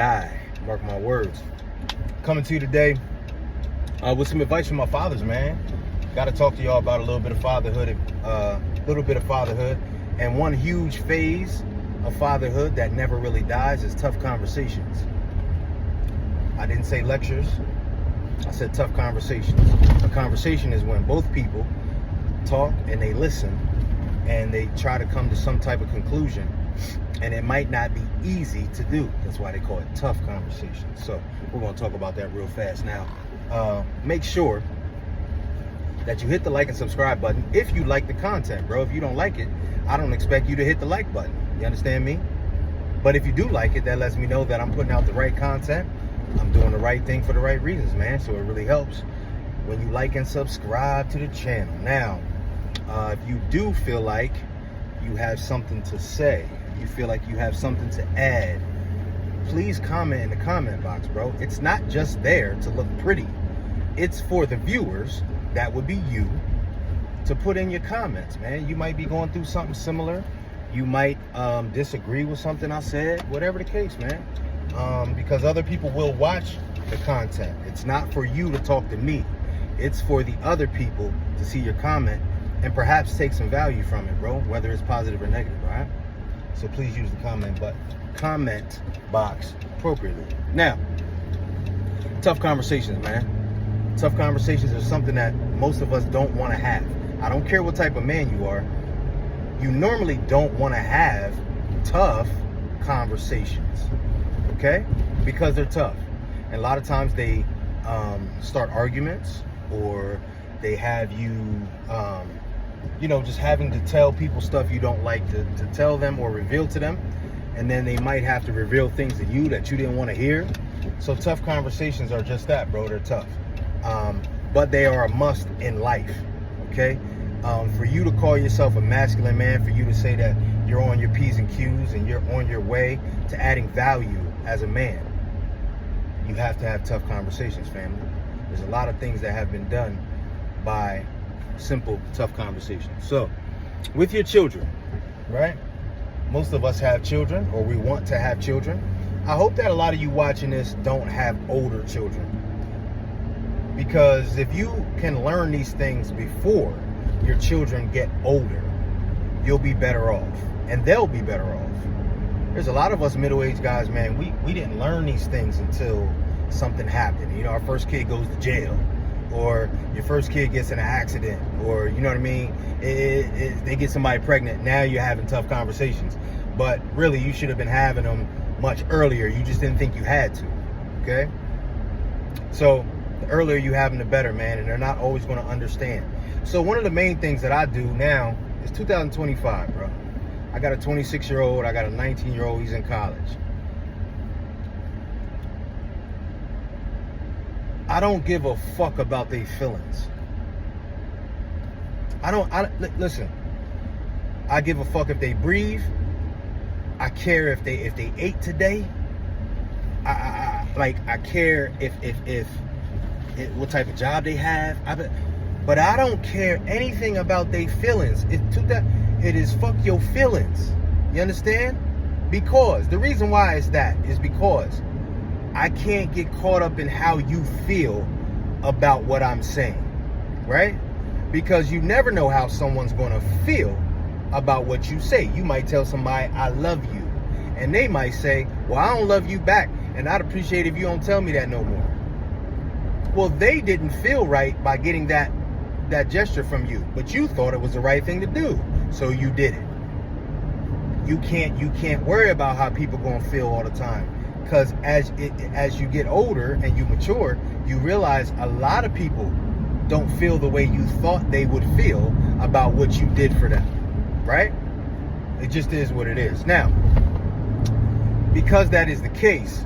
Mark my words. Coming to you today with some advice from my fathers, man. Got to talk to y'all about a little bit of fatherhood, and one huge phase of fatherhood that never really dies is tough conversations. I didn't say lectures. I said tough conversations. A conversation is when both people talk and they listen and they try to come to some type of conclusion, and it might not be easy to do. That's why they call it tough conversations. So we're going to talk about that real fast now. Make sure that you hit the like and subscribe button if you like the content, bro. If you don't like it, I don't expect you to hit the like button. You understand me? But if you do like it, that lets me know that I'm putting out the right content. I'm doing the right thing for the right reasons, man. So it really helps when you like and subscribe to the channel. Now, if you do feel like you have something to say, you feel like you have something to add, please comment in the comment box, bro. It's not just there to look pretty. It's for the viewers, that would be you, to put in your comments, man. You might be going through something similar. You might disagree with something I said, whatever the case, man. Because other people will watch the content. It's not for you to talk to me. It's for the other people to see your comment and perhaps take some value from it, bro, whether it's positive or negative, all right? So please use the comment box appropriately. Now, tough conversations, man. Tough conversations are something that most of us don't want to have. I don't care what type of man you are. You normally don't want to have tough conversations, okay? Because they're tough. And a lot of times they start arguments, or they have you, just having to tell people stuff you don't like to tell them or reveal to them. And then they might have to reveal things to you that you didn't want to hear. So tough conversations are just that, bro. They're tough. But they are a must in life, okay? For you to call yourself a masculine man, for you to say that you're on your P's and Q's and you're on your way to adding value as a man, you have to have tough conversations, family. There's a lot of things that have been done by simple, tough conversations. So, with your children, right? Most of us have children, or we want to have children. I hope that a lot of you watching this don't have older children. Because if you can learn these things before your children get older, you'll be better off. And they'll be better off. There's a lot of us middle-aged guys, man, we didn't learn these things until something happened. You know, our first kid goes to jail, or your first kid gets in an accident, or, you know what I mean, they get somebody pregnant. Now you're having tough conversations. But really, you should have been having them much earlier. You just didn't think you had to, okay? So the earlier you have them, the better, man, and they're not always going to understand. So one of the main things that I do now is 2025, bro. I got a 26-year-old, I got a 19-year-old, he's in college. I don't give a fuck about their feelings. Listen, I give a fuck if they breathe. I care if they ate today. I care if what type of job they have. But I don't care anything about their feelings. It is fuck your feelings. You understand? Because the reason why it's that is because I can't get caught up in how you feel about what I'm saying, right? Because you never know how someone's going to feel about what you say. You might tell somebody, I love you, and they might say, well, I don't love you back, and I'd appreciate if you don't tell me that no more. Well, they didn't feel right by getting that gesture from you, but you thought it was the right thing to do, so you did it. You can't worry about how people gonna feel all the time, because as you get older and you mature, you realize a lot of people don't feel the way you thought they would feel about what you did for them, right? It just is what it is. Now, because that is the case,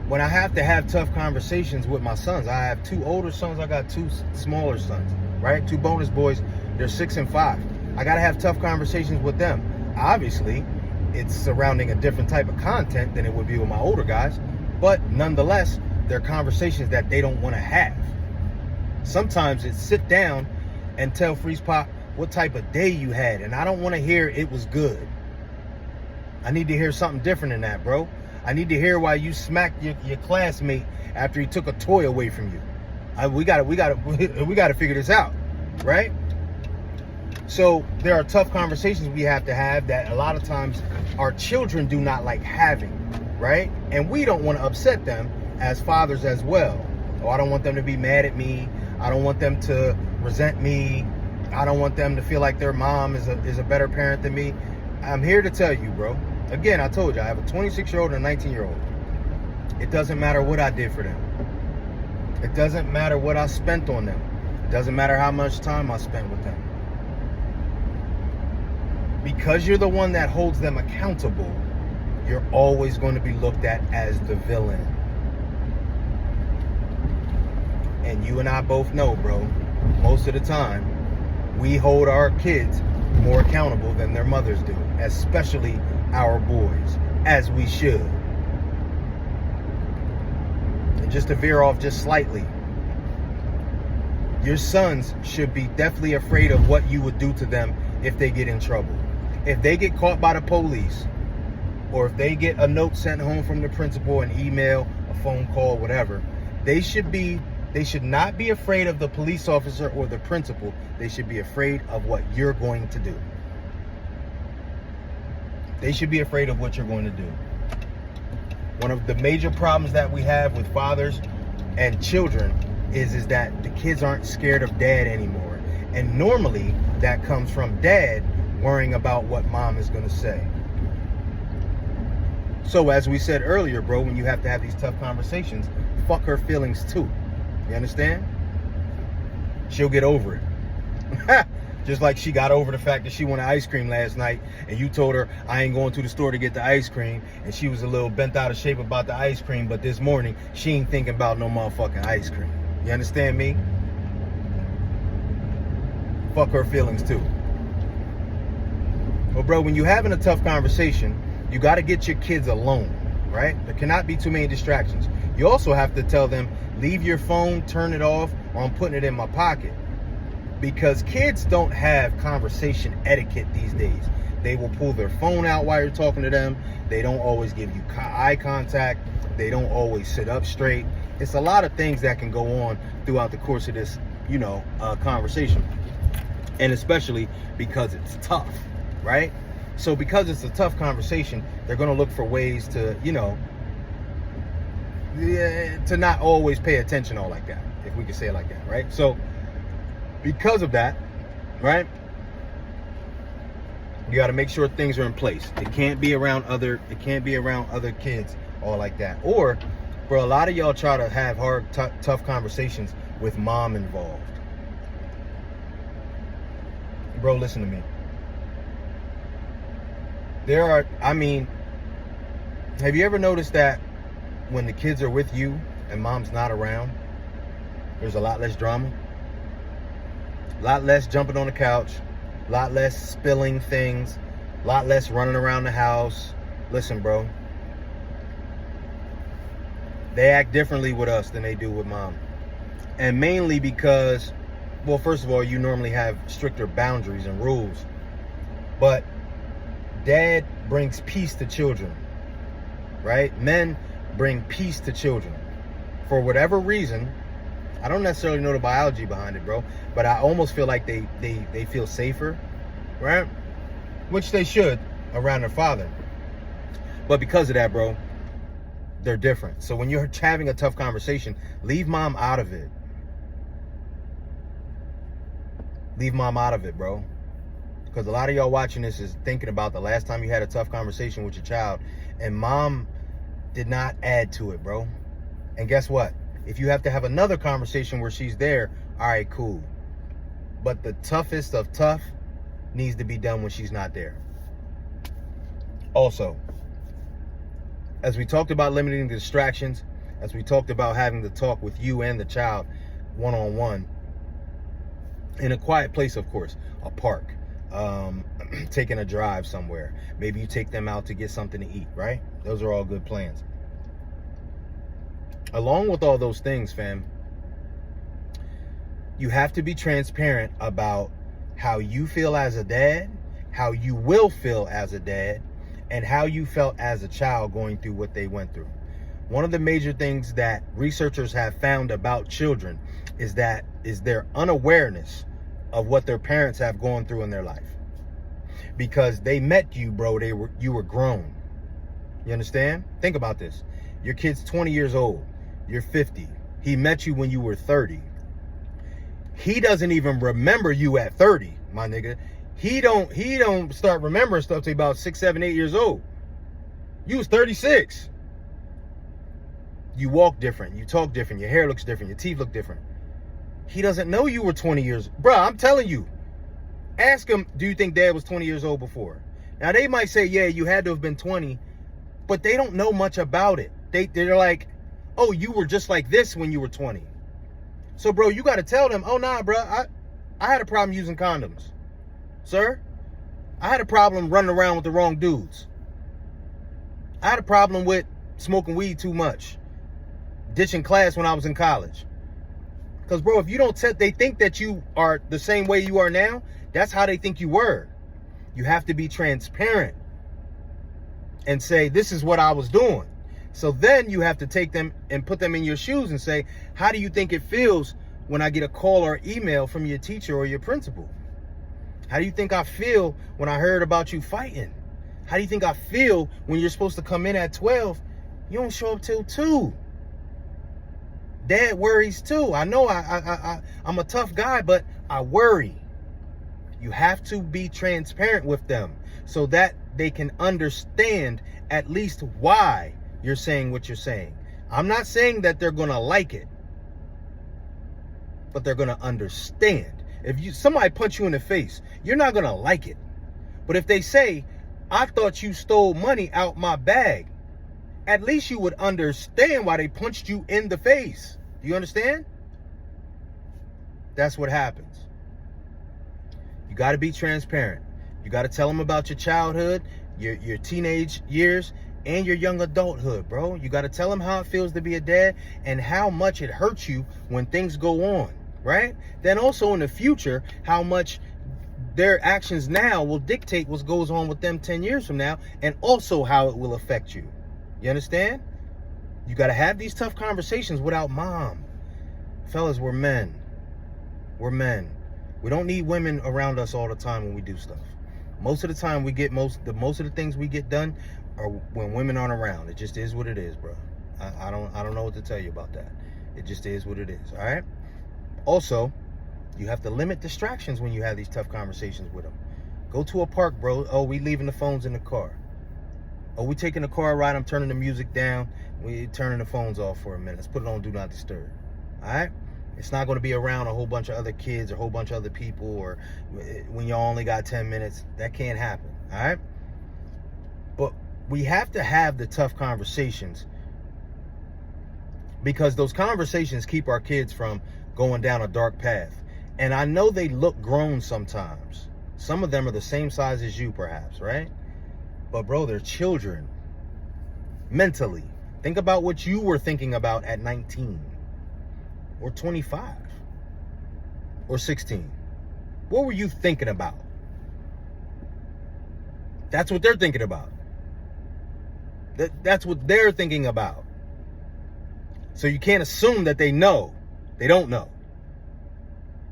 when I have to have tough conversations with my sons, I have 2 older sons, I got 2 smaller sons, right? 2 bonus boys, they're 6 and 5. I gotta have tough conversations with them. Obviously, it's surrounding a different type of content than it would be with my older guys, but nonetheless, they're conversations that they don't wanna have. Sometimes it's sit down and tell Freeze Pop what type of day you had, and I don't wanna hear it was good. I need to hear something different than that, bro. I need to hear why you smacked your classmate after he took a toy away from you. We gotta figure this out, right? So there are tough conversations we have to have that a lot of times our children do not like having, right? And we don't want to upset them as fathers as well. Oh, I don't want them to be mad at me. I don't want them to resent me. I don't want them to feel like their mom is a better parent than me. I'm here to tell you, bro. Again, I told you, I have a 26-year-old and a 19-year-old. It doesn't matter what I did for them. It doesn't matter what I spent on them. It doesn't matter how much time I spent with them. Because you're the one that holds them accountable, you're always going to be looked at as the villain. And you and I both know, bro, most of the time, we hold our kids more accountable than their mothers do, especially our boys, as we should. And just to veer off just slightly, your sons should be definitely afraid of what you would do to them if they get in trouble. If they get caught by the police, or if they get a note sent home from the principal, an email, a phone call, whatever, they should not be afraid of the police officer or the principal. They should be afraid of what you're going to do. They should be afraid of what you're going to do. One of the major problems that we have with fathers and children is that the kids aren't scared of dad anymore. And normally that comes from dad worrying about what mom is going to say. So as we said earlier, bro, when you have to have these tough conversations, fuck her feelings too. You understand? She'll get over it. Just like she got over the fact that she wanted ice cream last night and you told her, I ain't going to the store to get the ice cream, and she was a little bent out of shape about the ice cream, but this morning she ain't thinking about no motherfucking ice cream. You understand me? Fuck her feelings too. Well, bro, when you're having a tough conversation, you got to get your kids alone, right? There cannot be too many distractions. You also have to tell them, leave your phone, turn it off, or I'm putting it in my pocket. Because kids don't have conversation etiquette these days. They will pull their phone out while you're talking to them. They don't always give you eye contact. They don't always sit up straight. It's a lot of things that can go on throughout the course of this, conversation. And especially because it's tough, right? So because it's a tough conversation, they're going to look for ways to, to not always pay attention all like that, if we could say it like that, right? So because of that, right, you got to make sure things are in place. It can't be around other kids all like that. Or, bro, a lot of y'all try to have hard, tough conversations with mom involved. Bro, listen to me. Have you ever noticed that when the kids are with you and mom's not around, there's a lot less drama? A lot less jumping on the couch, a lot less spilling things, a lot less running around the house. Listen, bro, they act differently with us than they do with mom. And mainly because, well, first of all, you normally have stricter boundaries and rules. But dad brings peace to children, right? Men bring peace to children. For whatever reason, I don't necessarily know the biology behind it, bro, but I almost feel like they feel safer, right? Which they should around their father. But because of that, bro, they're different. So when you're having a tough conversation, leave mom out of it. Leave mom out of it, bro. Because a lot of y'all watching this is thinking about the last time you had a tough conversation with your child and mom did not add to it, bro. And guess what? If you have to have another conversation where she's there, all right, cool. But the toughest of tough needs to be done when she's not there. Also, as we talked about limiting the distractions, as we talked about having to talk with you and the child one-on-one, in a quiet place, of course, a park, taking a drive somewhere. Maybe you take them out to get something to eat, right? Those are all good plans. Along with all those things, fam, you have to be transparent about how you feel as a dad, how you will feel as a dad, and how you felt as a child going through what they went through. One of the major things that researchers have found about children is their unawareness of what their parents have gone through in their life. Because they met you, bro, you were grown. You understand? Think about this. Your kid's 20 years old. You're 50. He met you when you were 30. He doesn't even remember you at 30, my nigga. He don't start remembering stuff till about 6, 7, 8 years old. You was 36. You walk different. You talk different. Your hair looks different. Your teeth look different. He doesn't know you were 20 years. Bruh, I'm telling you. Ask him, do you think dad was 20 years old before? Now, they might say, yeah, you had to have been 20. But they don't know much about it. They're like, oh, you were just like this when you were 20. So, bro, you got to tell them, oh, nah, bro, I had a problem using condoms. Sir, I had a problem running around with the wrong dudes. I had a problem with smoking weed too much. Ditching class when I was in college. Because, bro, if you don't they think that you are the same way you are now. That's how they think you were. You have to be transparent and say, this is what I was doing. So then you have to take them and put them in your shoes and say, how do you think it feels when I get a call or email from your teacher or your principal? How do you think I feel when I heard about you fighting? How do you think I feel when you're supposed to come in at 12? You don't show up till 2. Dad worries too. I know I'm a tough guy, but I worry. You have to be transparent with them so that they can understand at least why you're saying what you're saying. I'm not saying that they're going to like it, but they're going to understand. If somebody punch you in the face, you're not going to like it. But if they say, I thought you stole money out my bag, at least you would understand why they punched you in the face. Do you understand? That's what happens. You got to be transparent. You got to tell them about your childhood, your teenage years, and your young adulthood, bro. You got to tell them how it feels to be a dad and how much it hurts you when things go on, right? Then also in the future, how much their actions now will dictate what goes on with them 10 years from now, and also how it will affect you. You understand? You got to have these tough conversations without mom. Fellas, we're men. We're men. We don't need women around us all the time when we do stuff. Most of the time we get most of the things we get done are when women aren't around. It just is what it is, bro. I don't know what to tell you about that. It just is what it is, all right? Also, you have to limit distractions when you have these tough conversations with them. Go to a park, bro. Oh, we leaving the phones in the car. Oh, we taking a car ride. I'm turning the music down. We turning the phones off for a minute. Let's put it on Do Not Disturb. All right? It's not going to be around a whole bunch of other kids or a whole bunch of other people, or when y'all only got 10 minutes. That can't happen. All right? But we have to have the tough conversations, because those conversations keep our kids from going down a dark path. And I know they look grown sometimes. Some of them are the same size as you, perhaps, right? But, bro, they're children. Mentally. Think about what you were thinking about at 19. Or 25. Or 16. What were you thinking about? That's what they're thinking about. That's what they're thinking about. So you can't assume that they know. They don't know.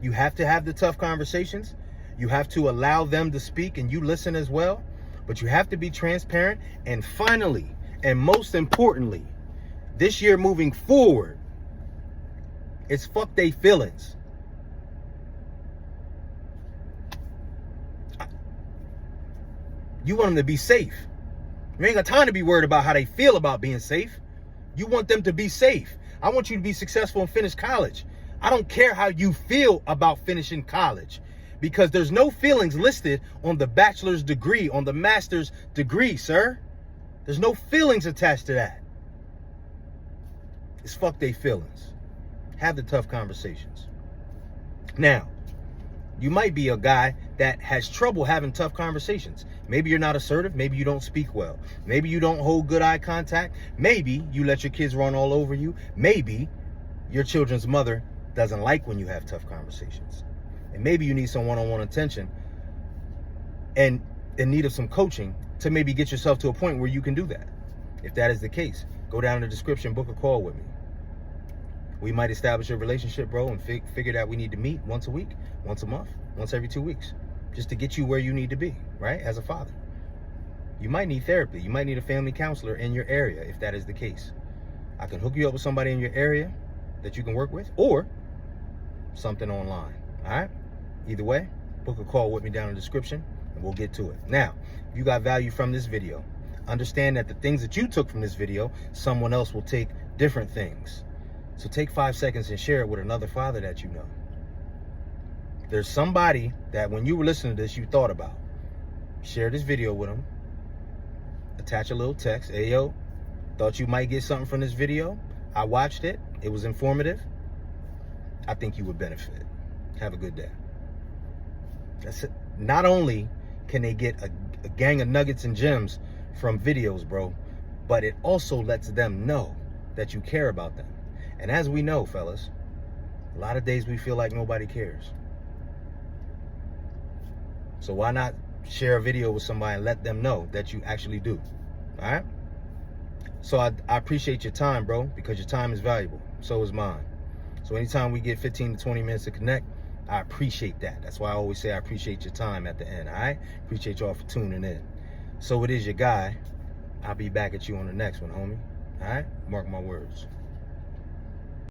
You have to have the tough conversations. You have to allow them to speak and you listen as well. But you have to be transparent. And finally, and most importantly, this year moving forward, it's fuck they feelings. You want them to be safe. You ain't got time to be worried about how they feel about being safe. You want them to be safe. I want you to be successful and finish college. I don't care how you feel about finishing college, because there's no feelings listed on the bachelor's degree, on the master's degree, sir. There's no feelings attached to that. It's fuck they feelings. Have the tough conversations. Now, you might be a guy that has trouble having tough conversations. Maybe you're not assertive. Maybe you don't speak well. Maybe you don't hold good eye contact. Maybe you let your kids run all over you. Maybe your children's mother doesn't like when you have tough conversations. And maybe you need some one-on-one attention and in need of some coaching to maybe get yourself to a point where you can do that. If that is the case, go down in the description, book a call with me. We might establish a relationship, bro, and figure that we need to meet once a week, once a month, once every 2 weeks, just to get you where you need to be, right? As a father. You might need therapy. You might need a family counselor in your area, if that is the case. I can hook you up with somebody in your area that you can work with, or something online, all right? Either way, book a call with me down in the description, and we'll get to it. Now, if you got value from this video, understand that the things that you took from this video, someone else will take different things. So take 5 seconds and share it with another father that you know. There's somebody that when you were listening to this, you thought about. Share this video with them. Attach a little text. Hey, yo, thought you might get something from this video. I watched it. It was informative. I think you would benefit. Have a good day. That's it. Not only can they get a gang of nuggets and gems from videos, bro, but it also lets them know that you care about them. And as we know, fellas, a lot of days we feel like nobody cares. So why not share a video with somebody and let them know that you actually do? All right? So I appreciate your time, bro, because your time is valuable. So is mine. So anytime we get 15 to 20 minutes to connect, I appreciate that. That's why I always say I appreciate your time at the end, all right? Appreciate y'all for tuning in. So it is your guy. I'll be back at you on the next one, homie. All right? Mark my words.